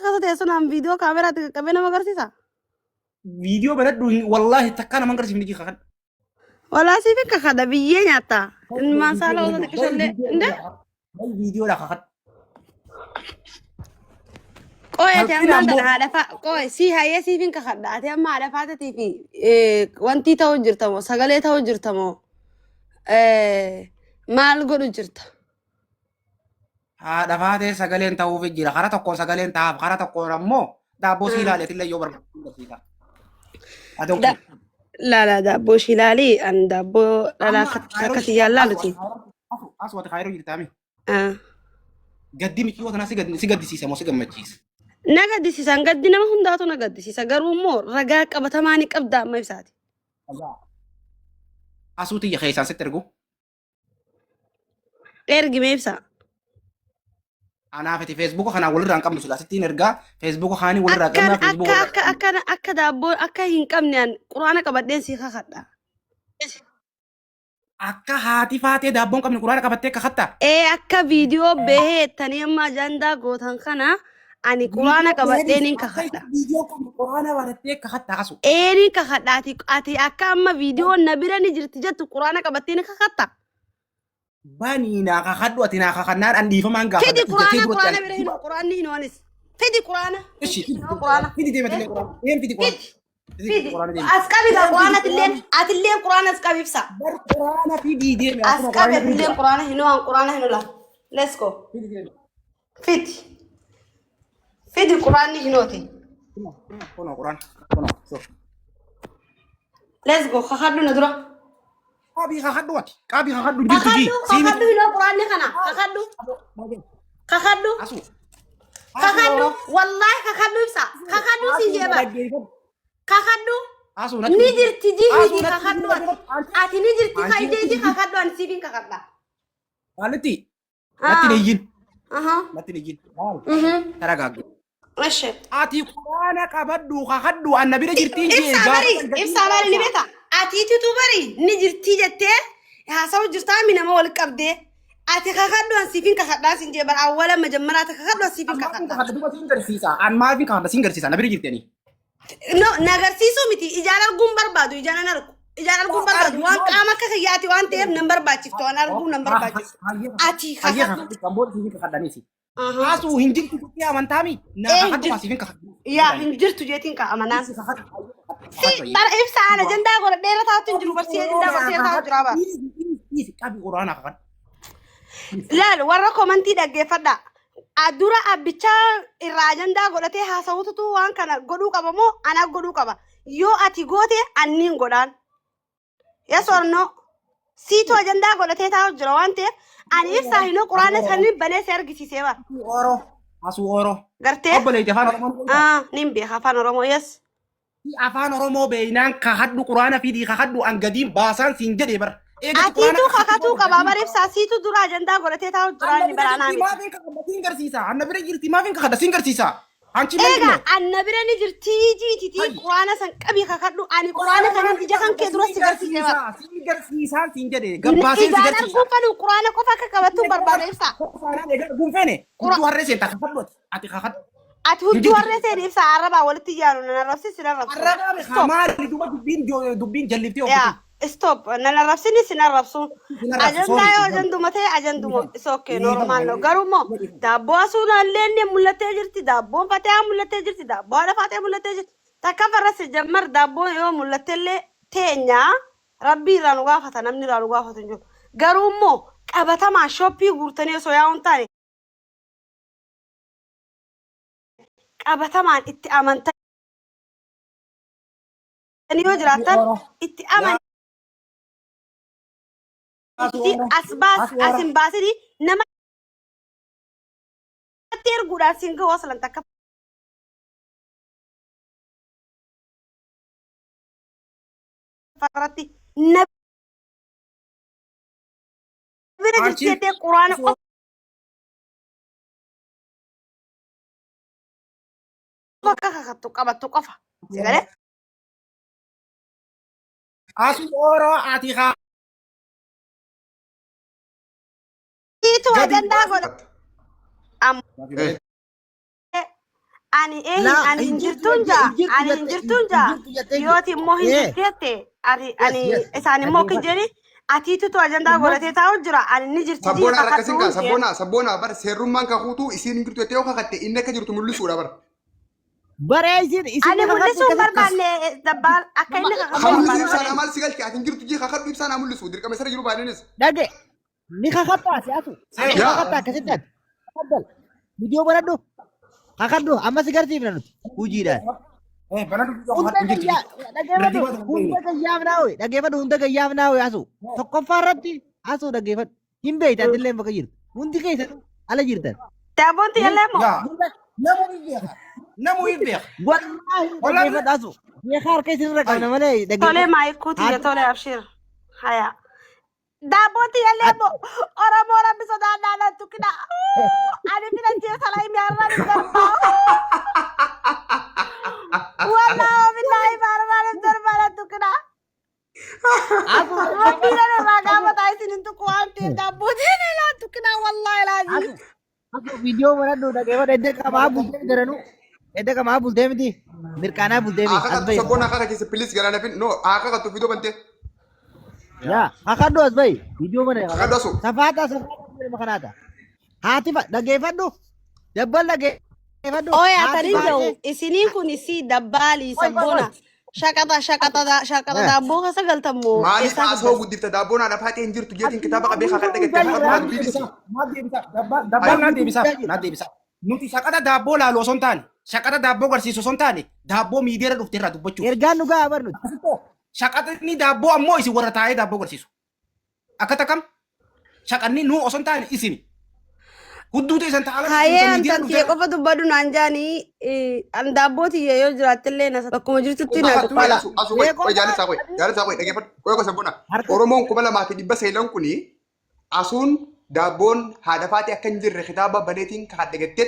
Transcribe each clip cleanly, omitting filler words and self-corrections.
كاسة يسون فيديو كاميرا كبينة ما قرسيسا فيديو بلد والله تكانا من قرسي من دقيقة خد ولا سيفين كخدا بيجي ناتا ما سالا ولا باي تكشلة ده فيديو لا خد قوي هالكين تأمل أمو ده هذا قوي سي هاي سيفين كخدا تأمل هذا فاتة تيفي وانتي توجر تمو سجلة توجر تمو maal godhu jirta haadha faatee sagaleen ta'uuf jira kara tokkoon sagaleen ta'aaf kara tokkoon ammoo daabboo sii ilaaleetillee yoo barbaadu da la daabboo shilaalii an daabboo dhalaa akkati yaallaaluti aswati kaayiroo jirtaami gaddi michii wata si gaddisiisa moo si gammachiisa na gaddisiisan gaddi nama hundaatu na gaddisiisa garuu immoo ragaa qabatamaa ni qabda amma ibsaati asuuti ija keessaan sitti ergu ergime ibsa anaafiti feesbuuka kanaan walirraa hin qabnu silaa sittiin ergaa feesbuuka kaanii walirraa qabnaa feesbuuka akka daabboo akka hin qabnean quraana qabadheen sii kakadha akka haati faatee daabboon qabne quraana qabattee kakattaa akka viidiyoo bahee tanii amma ajandaa gootan kana ani quraana qabadheen hin kakadha viidiyoo qabne quraana barattee kakattaa asu eenin kakadhaati ati akka amma viidiyoo na bira ni jirti jettu quraana qabattee ni kakatta bani naa kakadhu ati naa kakannaan an dhiifamaan gaafa fidi quraana bira hin quraanni hin oonis fidi quraana fidi deematee quraana deem fidi quraana askabi ga quraana atilleen quraana askabi ibsa quraana fidi deeme askabi atilleen quraana hinoan quraana hinola let's go fidi quraanni hinooti kono quraana so let's go kakadhu na dura qabii kakadhu jirtu ji kakadhu hino quraanni kana kakadhu asu kakadhu wallahi kakadhu ibsa kakadhu si jeba kakadhu asu ni jirti ji kakadhu ati ni jirti kaydeji kakadhu an sibin kakadha alati natti neyin natti neyin taragaagge ماشي ati quraana qabadhu kakadhu annabi jirti ibsa bari ni beta ati tutubari ni jirti jette hasaw jirta mina ma wal qabde ati kakadhu an sibin kakadha sin jebar awwala majammarata kakadhu an sibin kakadha kakadhu sin garsiisa an maafi kakadha sin garsiisa nabi jirteni no nagarsiisu miti ijaara arguun barbaadu ijaara arguun barbaadu waan qaama akka kiyyaati waan ta'eef nan barbaachiftu waan arguun nan barbaachiftu ati kakadhanisi asu hinjirtu kutti amantaami na kakadhu asifin kakadhu yaa hinjirtu jeetiin ka amanaan si bara ibsa ana jandaa godha dheera taatu hinjiru barsii jandaa godha taatu jira ba qabi quraana kakadhu laal warra komantii dhaggeeffadha adura abbicha irraa jandaa godhatee haasawututu waan kana godhuu qaba moo ana godhuu qaba yoo ati goote anniin godhaan yes or no siitu ajandaa godhatee taa'u jira waan ta'eef ani ibsaa hinoo quraana sanii banee si argisiisee bara oro asu oro gartee obboleetti afaan oromoo nin beeka afaan oromoo yes afaan oromoo beeynaan kakadhu quraana fidii kakadhu an gadiin baasaan siin jedhee bara atiitu kakatu qaba bara ibsaa siitu dura ajandaa godhatee taa'u jira ni baraanaa maafin kakadha siin garsiisa anna bira jirti maafin kakadha siin garsiisa anchi ega anna bira ni jirti jiititi quraana san qabi kakadhu ani quraana kanan ija kan kee dura si garsiisee bara siin garsiisaan siin jedhee gabbaaseen si garsiisa kun fanu quraana qofa akka qabattu barbaada ibsaa gunfeene hudduu harree seenta kakadhu ati kakadhu ati hudduu harree seen ibsaa arrabaa walitti ijaaru nana rabsi sina rabsu arrabaa maali duba dubbiin jalliftee ofiiti stop nana rabsini sina rabsu ajandaa yoo ajanduma ta'e ajanduma is okay normal no garumo daabboo asuunaallee mul'attee jirti daabboon fatee mul'attee jirti daabboo haadha fatee mul'attee jirti takka farrasi jammar daabboon yoo mul'attellee teenya rabbii irraa nu gaafata namni irraa nu gaafatu hin jiru garuummoo qabatamaa shoppii guurtanii osoo yaa'uun taane qabatamaan itti amantanii yoo jiraatan itti aman asin baasidi nama erguudhaan siin ga'u aslan takka farratti nabira jirteetee quraana qofa kakattu qabattu qofa sigale asu oro ati haa itu ajandaa godha Ani hinjirtuun jaa. Ani hinjirtuun jaa. Yooti immoo hinjirteette. Ani isaan immoo kijjeni. Atiitu tu ajandaa godhatee taa'u jira. Ani ni jirti. Sabboona rakkasin kaa sabboona bar seerrummaan ka huutuu isiin hin jirtu jettee yoo kakatte inni akka jirtu mul'isuudha bar. Baree isin Ani mul'isuu hin barbaanne dabbaan akka inni Mul'isu ibsaan amaal si galche ati hin jirtu jee kakadhu ibsaan haa mul'isu dirqama isa jiru baadhinis. dhage ni kakattaa si'atu ni kakattaa akkasitti ati kaddal viidiyoo baradhu kakadhu amma si garsiifna nuti hojiidhaan. Dhaggeeffadhu hunda gayyaaf naawwe asu tokkoffaa irratti asu dhaggeeffadhu hin beeyta atillee bakka jirtu hundi keessatti ala jirtan. Daaboon xiyyalee moo? Namu hin beeku. Wallaahi dhaggeeffadhu asu beekaa harka isin irra qabna malee dhaggeeffadhu. Tolee maayikuu xiyya tolee abshir. Haya. Daaboon xiyyalee moo? Oromoo rabbi sodaannaa tukkina. Ani filan jeesa laa himi har'aan hin darbaa. Walaa billahi baarmaan hin darbaa tukkina. Rabbiin irraa gaafataa isin hin tukku waan ta'eef daabbootiin ilaa tukkina wallaahi laazim. Aku video baradhu dhaggeeffadhu edda qamaa bultee jiranuu edda qamaa bultee miti mirkaanaa bultee miti. Akka kattu sabboona akka keessa pilis galaana fin no akka kattu video bante. Ya kakadhu as bayi video mana Kakadhu asu. safaata makanaata haati dhaggeeffadhu dabbal dhaggeeffadhu. Oya tarin jau isiniin kun isi dabbaali sabboona shaqata daabboo keessa galtammoo. Maaliif haasawaa guddifta daabboon haadha faatee hin jirtu jeetiin kitaaba qabee kakadha gattee kakadhu biilisi. Dabbaan naan deebisaa. Nuti shaqata daabboo laaluu osoo hin taane, shaqata daabboo agarsiisu osoo hin taane, daabboo miidiyaarra dhuftee irraa dubbachuu. Ergaan dhugaa abarnuti. Shaqatni daabboo ammoo isin warra taa'ee daabboo agarsiisu. Akka takam shaqanni nuu osoo hin taane isini. Hudduutu isan taa'ala. Haayee amtantii qofa dubbadhu naan jaanii an daabbooti yoo jiraattillee na bakkuma jirtutti na dubbala. Asu jaalisa dhaggeeffadhu qoyoo sabboona. Oromoon 2017 kuni asuun daabboon haadha faatee akka hin jirre kitaaba baneetiin kakadha gattee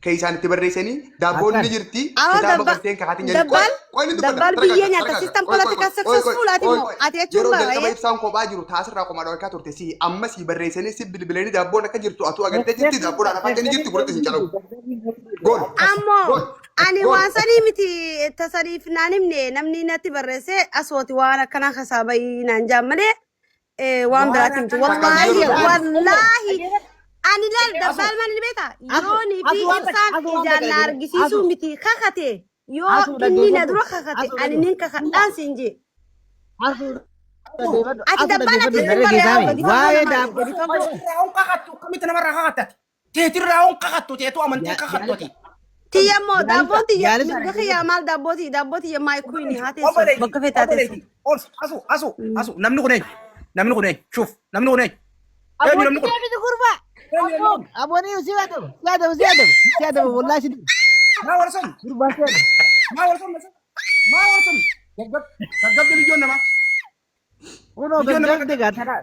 keesaan itti barreessanii daabboon ni jirti kitaaba galteen kakaatiin jedhu dabbal biyya nyaata sistem politika successful ati moo ati jechuun yeroo bara jalqaba ibsaan kophaa jiru taasirraa qomaa dhawaa turte si amma si barreessanii si bilbilanii daabboon akka jirtu atu agartee jirti daabboon haadha faatee ni jirti godhatti sin calawu. Gool. ammoo ani waan sanii miti tasaniif naan himne namni natti barreesse asooti waan akkanaa kasaabayii naan jaammalee waan biraatti miti wallaahi ani lal dabbal man ni beeta yooni fi ibsaan ijaan na argisiisuu miti kakate yoo inni na dura kakate ani nin kakadhaan siin jee. Ati dabbal ati sin barreeffama Waa'ee daabboo Raawun kakattu akkamitti namarraa kakattati? Teetiin raawun kakattu teetu amantee kakattu ati. Tiyammoo daabboon tiyya mirga kiyyaa maal daabboo tiyya maayikuu inni haa teessu bakka feetaa teessu. Asu namni kun eenyu? Namni kun eenyu? Shuuf namni kun eenyu? Eenyu namni kun? Abonii siyaadamu wallahi sidu. Maa warsan? Gurbaa siyaadamu. Maa warsan? Gaggabde biyyoon namaa. Unoo gaggabde gaa taraa.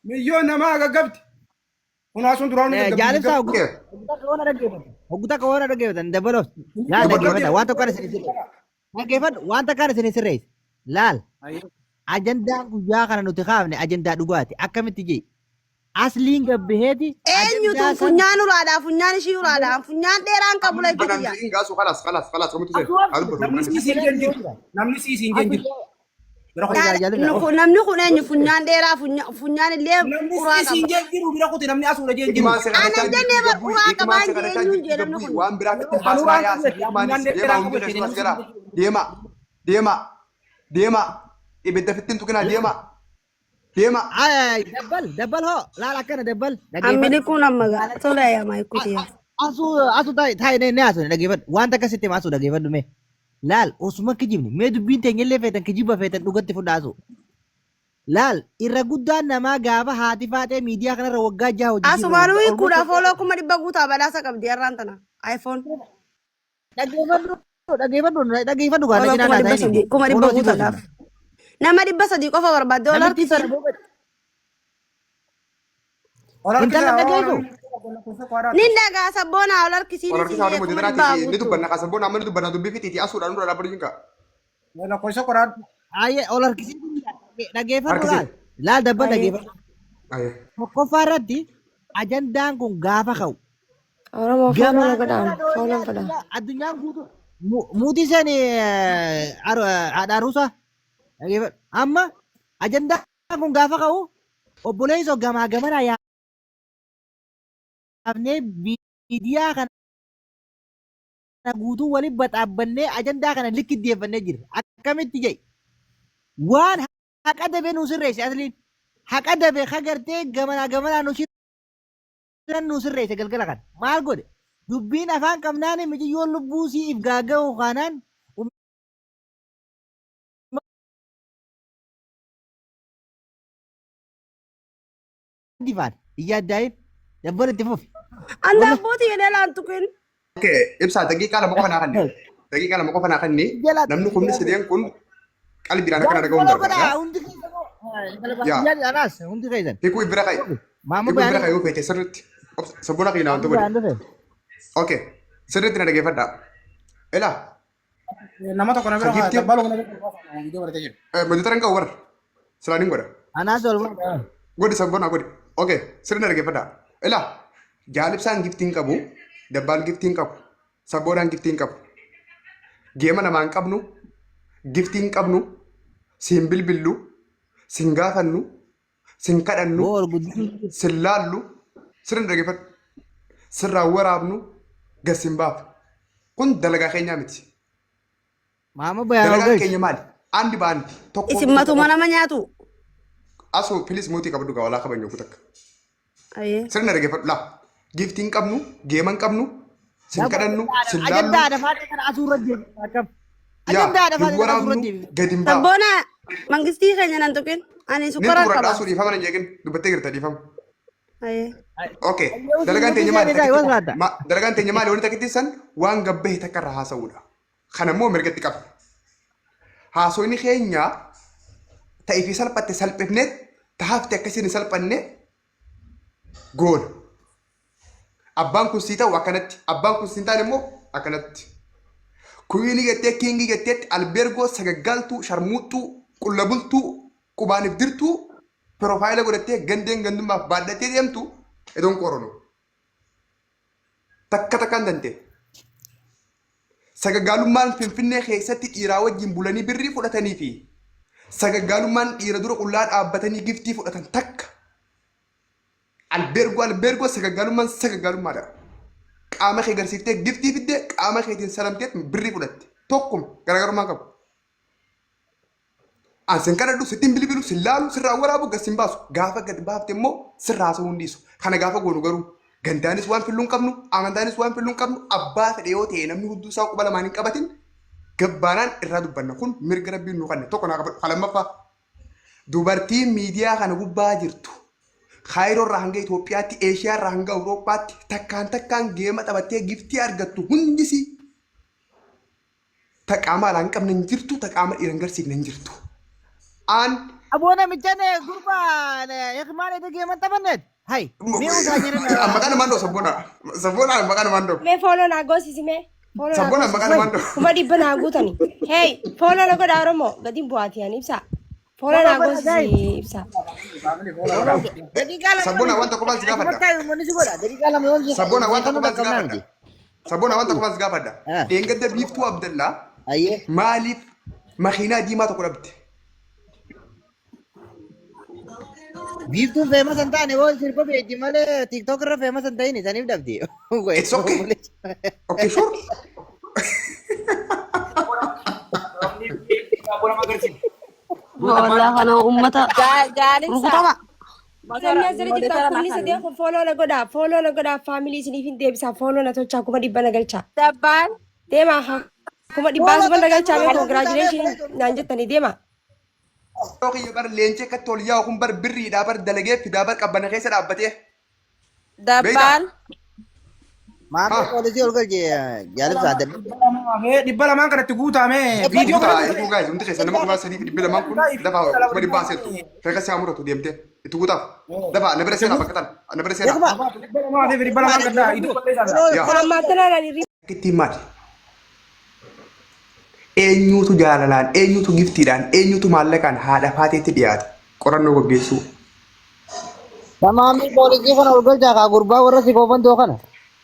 Biyyoon namaa gaggabde. Kun asuun duraan Jaalibsaa hoggutta kawana dhaggeeffatan dabaloof laal dhaggeeffata waan tokko isin sirreessa. Dhaggeeffadhu waan takkaan isin sirreessa. Laal ajandaan guyyaa kana nuti kaafne ajandaa dhugaati akkamitti jee asliin gabbeheeti. Eenyutu funyaan uraadhaa funyaan ishii uraadhaa funyaan dheeraan qabu la Akan itti siin gaasu kalas kamutu se. namni siisiin jenjiru. namni kun eenyu funyaan dheeraa funyaan illee uraa Namni siisiin qaba. jenjiru bira kuti namni asuudha jenjiru. Ikimaan se kana Ana jennee ba uraa qabaa eenyuun jedhamni kun. waan biraa katti baasnaa yaasa ikimaan deema hundi keessas gara deema ibidda fittiin tuqinaa deema. Dabbal hoo laal akkana dabbal. Ammini kun amma gaala tola yaa maayikuuti. Asu taa'ee ne asu dhaggeeffadhu waan takka sitti asu dhaggeeffadhu mee. Laal osuma kijibni mee dubbiin teenyellee feetan kijiba feetan dhugatti fudhaasu. Laal irra guddaan namaa gaafa haati faatee miidiyaa kanarra waggaa jaha hojii. Asumaanuu hiikuudha fooloo 100 guutaa badhaasa qabdi har'aan tana iPhone. Dhaggeeffadhu gaa Fooloo 100 guutaadhaaf. Nama 300 qofa barbaadde ol harkisiin. Nin dhagaa sabboonaa ol harkisiin Orang isin kita ada jeeku mujizat dhibbaa nanti. Ini tuh guutuu. benar kasar pun namanya tuh benar tuh bivit itu asu dan udah dapat juga. Lakkoofsa qoraan. Ayyee ol harkisiin dhaggeeffadhu Harkisiin. laal. Laal dabbal dhaggeeffadhu. Ayo. Tokkoffaa irratti ajandaan kun gaafa ka'u Oromoo fooloo na godhaan fooloon fedha. Addunyaan guutuu muutii sani haadha aruusaa dhageeffadhu. Amma ajandaan kun gaafa ka'u obboleessa gamaa gamana yaafnee miidiyaa kana guutuu waliin baxaabbannee ajandaa kana likkiddeeffannee jirra. Akkamitti jedhi waan haqa dabe nu sirreesse asliin haqa dabe kagartee gamanaa nu sirreesse galgala kana maal godhe dubbiin afaan qabnaan mijiyyoon lubbuu siif gaaga'u kanaan difaan iyyaa addaa'in dabbar itti fufi. Anda abbootii jedhee laantu kun. Okay, ibsa daqiiqaa lama qofa naa kanne. Daqiiqaa lama qofa naa kanne. Namni kumni sideen kun qalbiidhaan akkana dhaga'uun barbaada. Hundi keessan. Hiikuu bira qayi. Maamu Hiikuu bira qayi yoo feete sirriitti. Sabboona qiinaa wanti godhe. Okay, sirriitti na dhaggeeffadhaa. Ilaa. Nama tokko na bira baluu na bira viidiyoo godhatee jiru. Mojootara hin qabu bara. Silaaniin godha. Anaas ol Godhi sabboona godhi. Okay, sirri na dhaggeeffadhaa. Ilaa. Jaalibsaan giftiin qabu. Dabbaan giftiin qabu. Sabboonaan giftiin qabu. Geema namaan qabnu. Giftiin qabnu. Siin bilbillu. Siin gaafannu. Siin kadhannu. Siin laallu. Sirri dhaggeeffadhu. Sirraan waraabnu. Gasin baaf. Kun dalagaa keenyaa miti. Maamu bayaa Dalagaan keenya maali? Andi baandi. Isin matuma nama nyaatu. Asoo filis mootii qabdu gaa walaa kabajnu kutakka. Ayyee. Sirri dhaggeeffadhu laa. Giftiin qabnu. Geeman qabnu. Siin kadhannu. Siin laallu. ajandaa dafaatee kana asuurra deebi akkam ajandaa dafaatee kana asuurra deebi. Gadi hin baafu. Sabboona mangistii keenya nan tuqin. Ani Ni sukkaara tuura qaba. dhaasuu dhiifama na jeeqin dubbattee jirta dhiifama. Ayyee. Okay. Dalagaan teenya maali? Dalagaan teenya maali? Wanti takkittiisan waan gabbahee takka irraa haasa'uudha. Kana immoo mirgatti qaba. Haasoonni keenya ta'ee fi salphatte salphifneet taafte akkasiin salphanne goona. Abbaan kun sii ta'u akkanatti. Abbaan kun siin taane immoo akkanatti. Kuyiinii gattee kiingii gatteetti albeergoo sagaggaaltuu sharmuuxxuu qullabultuu qubaaniif dirtuu piroofaayila godhattee gandeen gandummaaf baadhattee deemtu edoon qoronu. Takka takkaan dantee. Sagaggaalummaan Finfinnee keessatti dhiiraa wajjin bulanii birrii fudhatanii fi sagaggaalummaan dhiira dura qullaa dhaabbatanii giftii fudhatan takka. Albeergoo sagaggaalummaan sagaggaalummaadha. Qaama kee garsiiftee giftii fiddee qaama keetiin salamtee birrii fudhatte. Tokkuma garaagarummaa qabu. Ansin kadhadhu sittiin bilbilu sin laalu sirraa waraabu gasin baasu gaafa gadi baafte immoo sirraa haasa'uu hundisu. Kana gaafa goonu garuu gandaanis waan filluun qabnu amantaanis waan filluun qabnu abbaa fedhe yoo ta'e namni hudduu isaa quba lamaan hin qabatin gabbaanaan irraa dubbanna kun mirga rabbiin nu kanne tokko naa qabadhu lammaffaa. Dubartiin miidiyaa kana gubbaa jirtu Kaayiroo irraa hanga Itoophiyaatti Eeshiyaa irraa hanga Awurooppaatti takkaan geema taphattee giftii argattu hundisi taqaama alaa hin qabne hin jirtu taqaama dhiira hin garsiifne hin jirtu. Aboona michane gurba yakmaan itu geeman taphanneet. Hai. Mee usaa jiran. Maqaan mandoo sabboona maqaan mandoo. Mee fooloo naa goosisi mee. Sabboona maqaan mandoo. Kuma dhibba naa guutani. Hey fooloo na godha Oromoo gadi bu'aati ani ibsa. Fooloo naa goosisi ibsa. Sabboona wanta kophaan si gaafadha. Sabboona wanta kophaan si gaafadha. Sabboona wanta kophaan si gaafadha. Dheengadda biiftuu Abdallaa. Maaliif makiinaa diimaa tokko dhabde? Biiftuun famous hin taane waan sirba beekti malee TikTok irra famous hin ta'in isaniif dhabde. It's okay. Okay, sure. Walaa kana uummata Gaalinsa. rukutama. Samii asirra jirtan kunni sadeen kun fooloo na godha faamilii isiniif hin deebisa fooloo na tolchaa kuma dhibba na galcha. Dabbaan deemaa kuma dhibbaa suba na galchaa mee congratulation naan jettanii deema. Yookiin bar leencee akka tolyaa kun bar birriidhaa bar dalagee fidaa bar qabbana keessa dhaabbatee. Dabbaan. Maamii poolisii ol galche jaalibsaa adda. Dhibba lamaan kanatti guutame viidiyoo Itti guutaa hundi keessa nama kuma sadii fi dhibba lamaan kun lafaa kuma dhibbaa seetu. Fekka si haamuratu deemtee itti guutaaf. Lafaa na bira seenaa bakka tan na bira seenaa. dhibba lamaan gaddaa iduu. Qormaatanaadhaan hirrii. Ittiin maali? Eenyuutu jaalalaan, eenyuutu giftiidhaan, eenyuutu maallaqaan haadha faateetti dhiyaate qorannoo gaggeessuu. Maamii poolisii kana ol galchaa kaa gurbaa warra si koofan too kana.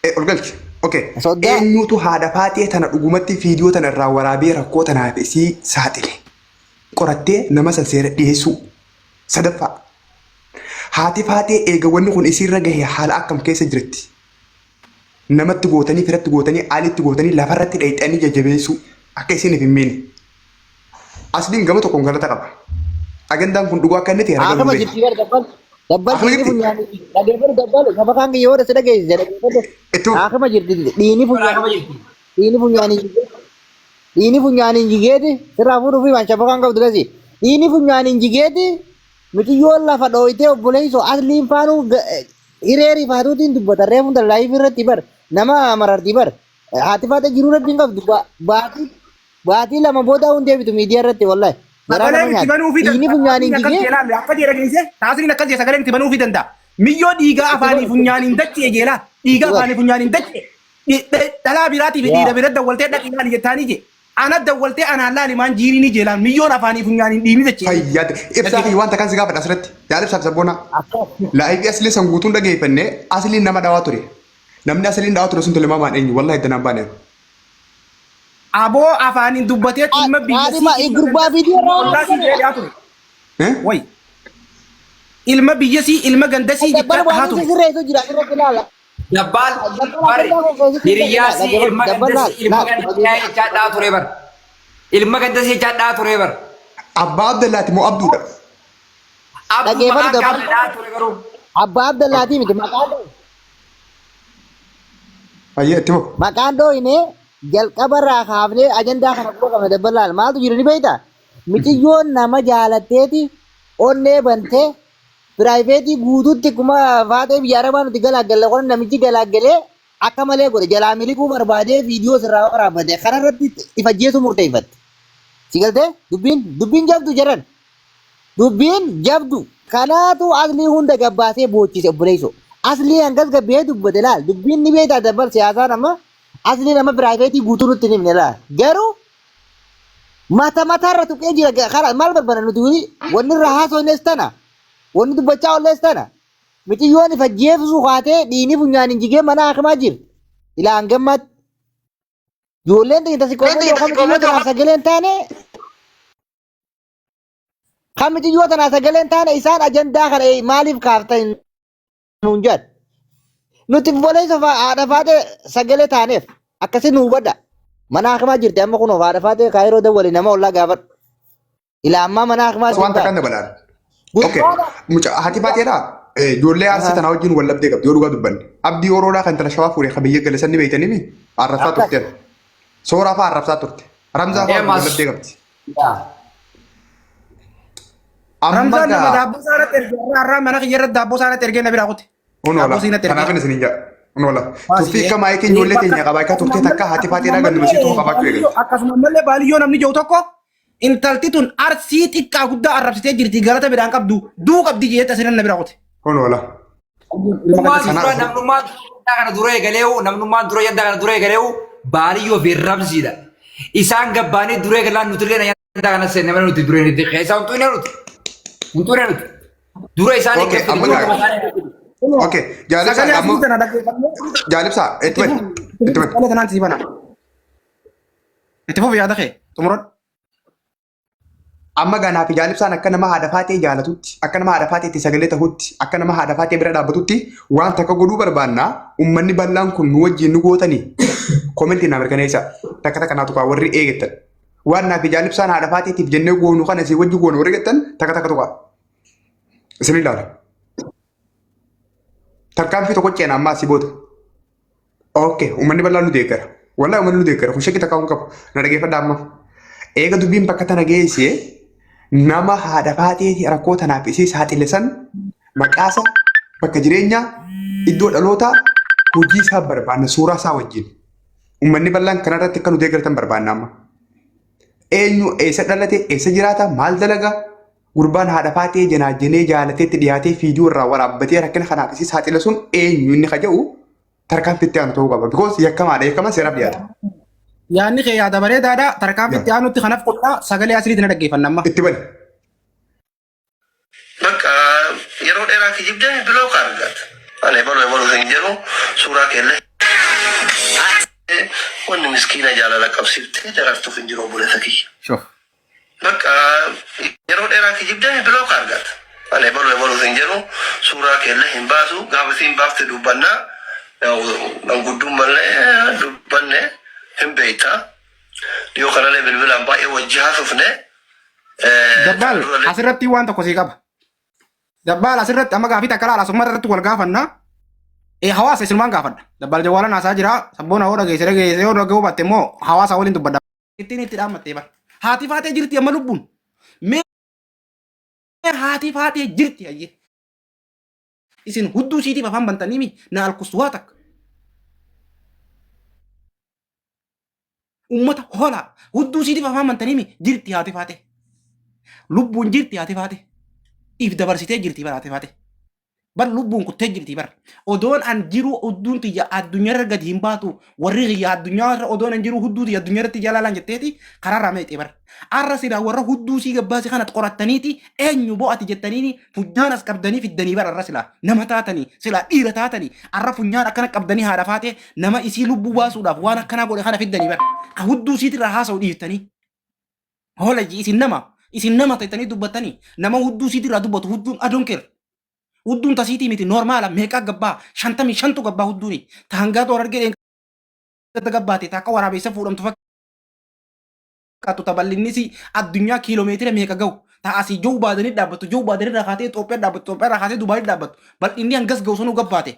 ol galchi. Okay. Sodaa. Eenyutu haadha faatee tana dhugumatti viidiyoo tana irraa waraabee rakkoo tanaaf isii saaxile. Qorattee nama san seera dhiyeessuu. Sadaffaa. Haati faatee eega wanni kun isiirra gahee haala akkam keessa jirti. Namatti gootanii, firatti gootanii, aalitti gootanii, lafarratti dheeyxanii jajjabeessuu akka isiiniif hin miine. Asliin gama tokkoon galata qaba. Agandaan kun dhuguu akka inni ta'e ragaa Akkuma jirti bara dabbal. Dabbal dhiini funyaanii. Dhageeffatu dabbal. Saba kaan yoo dasa dhageesse dhageeffatu. Akkuma jirti dhiini funyaanii. Dhiini funyaanii. Dhiini funyaanii jigeeti sirraa fuudhuu fi waan saba kaan qabdu lasi. Dhiini funyaanii jigeeti miti yoo lafa dhooyitee obboleessoo asliin faanuu hireerii faatuutiin dubbata reefuun laayif irratti bar nama marartii bar haati faata jiruu irratti hin qabdu baatii lama booda hundi deebitu miidiyaa irratti wallahi. Sagaleen itti banuu fi danda'a. Akka jedha geesse taasisiin akkas jedhe sagaleen itti banuu fi danda'a. Miyyoo dhiigaa afaanii funyaaniin dachee jeelaa dhiigaa afaanii funyaaniin dachee dhalaa biraatii fi dhiira biratti dawwaltee dhaqiidhaan jettaanii je. Ana dawwaltee anaan laalimaan jiiriin jeelaan miyyoon afaanii funyaaniin dhiini dachee. Fayyaate ibsaa fi wanta kan si gaafadha asirratti yaada ibsaaf sabboona. Laayifii asli san guutuun dhageeffannee asliin nama daawaa ture. Namni asliin daawaa ture sun tolemamaan eenyu wallahi iddanaan baanee. Aboo afaaniin dubbatee ilma biyyasii gurbaa viidiyoo way ilma biyyasii ilma gandasii jechaa dhahaa ture. Dabbal bari hiriyaasi ilma gandasii ilma gandasii jechaa dhahaa ture bar. Ilma gandasii jechaa dhahaa ture bar. Abbaa Abdallaati moo Abduudha? Dhageeffatu dabbal. Abbaa Abdallaati miti maqaan dhoo. Ayyee itti moo? Maqaan dhoo inni jalqabarraa kaafnee ajandaa kana qabame dabbalaal maaltu jiru ni beektaa? Miciyyoon nama jaalatteeti onnee bantee piraayiveetii guutuutti kuma faatee biyya arabaa nuti galaagalle kun namichi galaaggalee akka malee godhe jalaa miliquu barbaadee viidiyoo sirraa waraabate kanarratti ifajjeesu murteeffatte. Si galtee dubbiin jabdu jedhan dubbiin jabdu kanaatu aslii hunda gabbaasee boochise obboleessoo aslii hangas gabbee dubbate laal dubbiin ni beektaa dabbal siyaasaa nama asli nama piraayiveetii guutuu nutti hin himne laa garuu mataarra tuqee jira karaa maal barbaada nuti wanni irraa haasofnes tana wanni dubbachaa ollees tana miciyyoon ifajjeefsu kaatee dhiini funyaan jigee mana hakimaa jira ilaa hangammaatti ijoolleen xiyyita si qofa miciyyoo tanaaf sagaleen taane kan miciyyoo tanaaf sagaleen taane isaan ajandaa kana maaliif kaaftan nuun jedhu. Nuti boleessa haadha faate sagalee taaneef akkasii nu hubadha. Mana hakimaa jirti amma kun haadha faate kaayiroo dawwali nama ollaa gaafadhu. Ilaa ammaa mana hakimaa jirti. Wanta kan dabalaan. Okay. Haati faateedha. Ijoollee arsii tanaa wajjin wal dhabdee qabdi yoo dhugaa dubbanne. Abdii Oroodhaa kan tala shawaa fuudhee kan biyya galisan ni beeytanii mi? Arrabsaa turte. Sooraa fa'aa arrabsaa turte. Ramzaa fa'aa wal dhabdee qabdi. Ramzaan nama daabboo saanatti ergee har'aa mana kiyyarratti daabboo saanatti ergee na biraa kutte. Unola, kanaafin isin jaa. Unola. Tuffii akka maayikii ijoollee teenya qabaa akka turte takka haati faateedhaa gannu masiitu qabaachuu eegalu. Akkasuma mallee baaliyyoo namni jiru tokko intalti tun arsii xiqqaa guddaa arrabsitee jirti galata midhaan qabdu duu qabdi jeetta sinan na bira qote. Unola. Namnummaan dura yadda kana dura eegaleewu baaliyyoo fi rabsiidha. Isaan gabbaanii dura eegalaan nuti illee yadda kana seenne mana nuti dura nuti keessa huntuune nuti. Huntuune nuti. Dura isaanii keessatti. Okay, jaalibsaa itti bani. Itti fufi yaada kee xumuroon. Amma ganaa fi jaalibsaan akka nama haadha faatee jaalatutti, akka nama haadha faatee itti sagalee tahutti, akka nama haadha faatee bira dhaabbatutti waan takka godhuu barbaannaa uummanni bal'aan kun nu wajjin nu gootanii koomentii naa mirkaneessa takka takka naatu kaa warri eegettan. Waan naa fi jaalibsaan haadha faateetiif jennee goonu kana si wajji goonu warri eegettan takka takka tuqaa. Isin ilaala. Tarkaanfii tokko ceenaa ammaa si booda. Okay, uummanni bal'aan nu deeggara. Wallahi uummanni nu deeggara. Kun shakkii takkaa hin qabu. Na dhageeffadha amma. Eega dubbiin bakka tana geessee nama haadha faateeti rakkoo tanaaf isii saaxile san maqaasa bakka jireenyaa iddoo dhalootaa hojii isaa barbaanna suuraa isaa wajjin. Uummanni bal'aan kanarratti akka nu deeggartan barbaanna amma. Eenyu eessa dhalate eessa jiraata maal dalaga gurbaan haadha faatee janaajjenee jaalateetti dhiyaatee viidiyoo irraa waraabbatee rakkina kanaaf isii saaxile sun eenyu inni kaja'u tarkaanfii itti aanu ta'uu qaba. Because yakkamaadha yakkaman seeraaf dhiyaata. Yaanni kee yaada bareedaadha tarkaanfii itti aanutti kanaaf qophaa sagalee asiriitti na dhaggeeffanna amma. Itti bali. Bakka yeroo dheeraa kijibdee biloo kaargaata. Ani baloo hin jedhu suuraa keellee. wanni miskiina jaalala qabsiiftee darartuuf hin jiru obboleessa kiyya. Shoof. Bakka yeroo dheeraa kijibdee biloo kaargata. Ani ebaluu hin jedhu suuraa keella hin baasu gaafa siin baafte dubbannaa nan guddummallee dubbanne hin beektaa. Dhiyoo kanallee bilbilaan baay'ee wajji haasofne. Dabbal asirratti waan tokko sii qaba. Dabbal asirratti amma gaafii takka laala asuma irratti wal gaafannaa. Hawaasa isilmaan gaafadha. Dabbal jawaalan haasaa jira. Sabboon hawoo dhageesse yoo dhagee hubatte immoo hawaasa waliin dubbadha. Ittiin itti dhaammattee bara. Haati faatee jirti amma lubbuun. Mee haati faatee jirti hayyee. Isin hudduu siitiif afaan bantanii na alkustuwaa takka. Ummata hoolaa hudduu siitiif afaan bantanii jirti haati faatee. Lubbuun jirti haati faatee. If dabarsitee jirti bara haati faatee. Bar lubbuun kuttee jirti bara. Odoon an jiru hudduun tiyya addunyaarra gadi hin baatu warri xiyya addunyaarra odoon an jiru hudduu tiyya addunyaarratti jalalaan jetteeti karaarraa meexee bara. Arra silaa warra hudduu sii gabbaase kanat qorattaniiti eenyu bo'ati jettaniini funyaan as qabdanii fiddanii bara arra silaa nama taatanii silaa dhiira taatanii arra funyaan akkana qabdanii haadha faatee nama isii lubbuu baasuudhaaf waan akkanaa godhe kana fiddanii bara. Hudduu siitirraa haasa'u dhiiftanii. Hoolajji isin nama ta'itanii dubbattanii nama hudduu siitirraa dubbatu hudduun adoon keera. Hudduun tasiitii miti normaala meeqaa gabbaa 55 gabbaa hudduuni taangaa toora argee gabbaate takka waraabessa fuudhamtu fakkaatu tabal'innis addunyaa kiiloomeetira meeqa ga'u ta'asii joo baadanii dhaabbatu joo baadanii rakaatee Itoophiyaa dhaabbatu Itoophiyaa rakaatee Dubaayii dhaabbatu bal'inni hangas ga'u sanuu gabbaate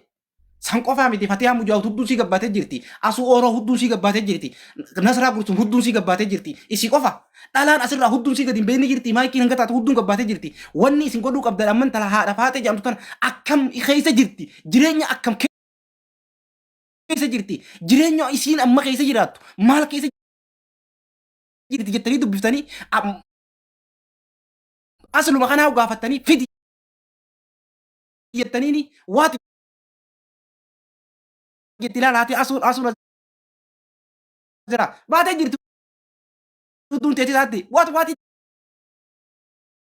san qofaa miti fatee mujaa hudduun sii gabbaatee jirti asuu ooroo hudduun sii gabbaatee jirti nasraa gursum hudduun sii gabbaatee jirti isii qofa dhalaan asirraa hudduun sii gadi hin beekne jirti maayikiin hanga taatu hudduun gabbaatee jirti wanni isin godhuu qabdan amman tala haadha faatee jedhamtu tana akkam keessa jirti jireenya akkam keessa jirti jireenya isiin amma keessa jiraattu maal keessa jirti jettanii dubbiftanii asluma kanaa gaafattanii fidi jettaniini waati jetti ilaalaatee asuun jira baatee jirtu hudduun teetii taatti waati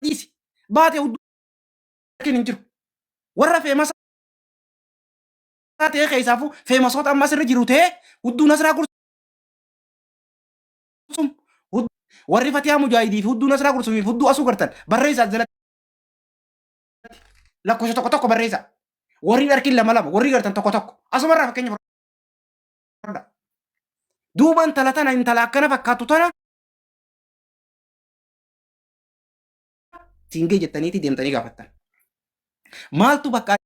dhiisi baatee hudduu hin jiru warra feemasa ta'ee keessaafuu feemasoota ammas irra jiru ta'ee hudduun asirraa gursum warri fatiyaa mujaahidiif hudduun asirraa gursumiif hudduu asuu gartan barreessaa jalatti lakkoofsa tokko barreessaa warri harkin lama warri gartan tokko asumarraa fakkeenya fudhadha. Duuba intala tana intala akkana fakkaatu tana singee jettaniiti deemtanii gaafattan. Maaltu bakka